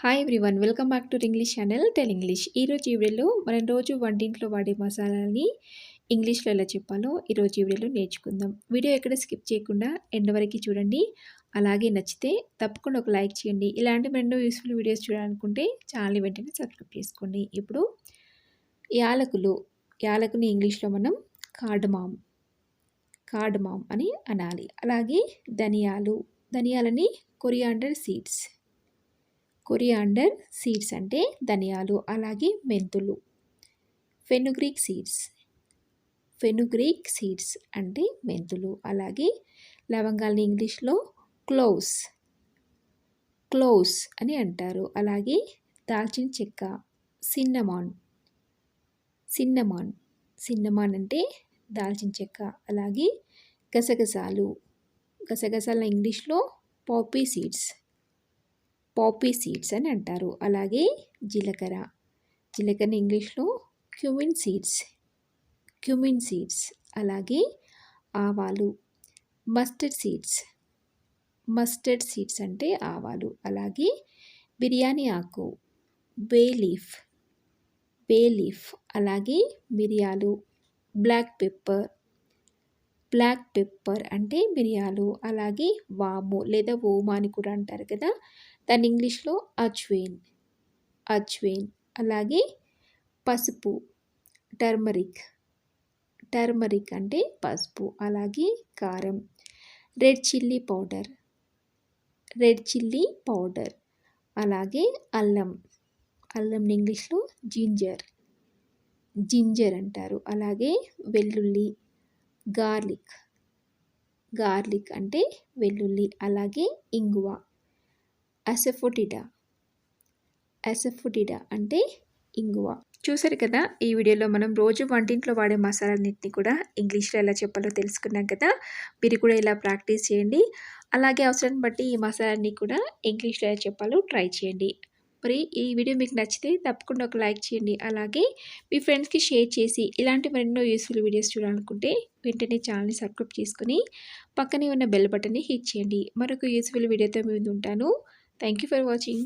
Hi everyone, welcome back to English channel tell English. ఈరోజు ఈ వీడియోలో మనం రోజు వంటింట్లో వాడే మసాలాని ఇంగ్లీష్లో ఎలా చెప్పాలో ఈరోజు ఈ వీడియోలో నేర్చుకుందాం. వీడియో ఎక్కడ స్కిప్ చేయకుండా ఎండ్ వరకు చూడండి. అలాగే నచ్చితే తప్పకుండా ఒక లైక్ చేయండి. ఇలాంటి మరెన్నో యూస్ఫుల్ వీడియోస్ చూడాలనుకుంటే ఛానల్ వెంటనే సబ్స్క్రైబ్ చేసుకోండి. ఇప్పుడు యాలకుని ఇంగ్లీష్లో మనం కార్డమామ్ అని అనాలి. అలాగే ధనియాలని కొరియాండర్ సీడ్స్ అంటే ధనియాలు. అలాగే మెంతులు ఫెనుగ్రీక్ సీడ్స్ అంటే మెంతులు. అలాగే లవంగాల్ని ఇంగ్లీష్లో క్లోవ్స్ అని అంటారు. అలాగే దాల్చిన చెక్క సిన్నమాన్ అంటే దాల్చిన చెక్క. అలాగే గసగసాల ఇంగ్లీష్లో పాపీ సీడ్స్ అని అంటారు. అలాగే జీలకర్ర ఇంగ్లీష్లో క్యూమిన్ సీడ్స్. అలాగే ఆవాలు మస్టర్డ్ సీడ్స్ అంటే ఆవాలు. అలాగే బిర్యానీ ఆకు బే లీఫ్. అలాగే మిరియాలు బ్లాక్ పెప్పర్ అంటే మిరియాలు. అలాగే వాము లేదా ఓమా అని కూడా అంటారు కదా, దాని ఇంగ్లీష్లో అజ్వైన్. అలాగే పసుపు టర్మరిక్ అంటే పసుపు. అలాగే కారం రెడ్ చిల్లీ పౌడర్. అలాగే అల్లం ఇంగ్లీష్లో జింజర్ అంటారు. అలాగే వెల్లుల్లి గార్లిక్ అంటే వెల్లుల్లి. అలాగే ఇంగువ అసఫోటిడా అంటే ఇంగువ. చూసారు కదా, ఈ వీడియోలో మనం రోజు వంటింట్లో వాడే మసాలాలన్నింటినీ కూడా ఇంగ్లీష్లో ఎలా చెప్పాలో తెలుసుకున్నాం కదా. మీరు కూడా ఇలా ప్రాక్టీస్ చేయండి. అలాగే అవసరాన్ని బట్టి ఈ మసాలాన్ని కూడా ఇంగ్లీష్లో ఎలా చెప్పాలో ట్రై చేయండి. మరి ఈ వీడియో మీకు నచ్చితే తప్పకుండా ఒక లైక్ చేయండి. అలాగే మీ ఫ్రెండ్స్కి షేర్ చేసి ఇలాంటి మరెన్నో యూస్ఫుల్ వీడియోస్ చూడాలనుకుంటే వెంటనే ఛానల్ని సబ్స్క్రైబ్ చేసుకుని పక్కనే ఉన్న బెల్ బటన్ని హిట్ చేయండి. మరొక యూస్ఫుల్ వీడియోతో మీ ముందు ఉంటాను. Thank you for watching.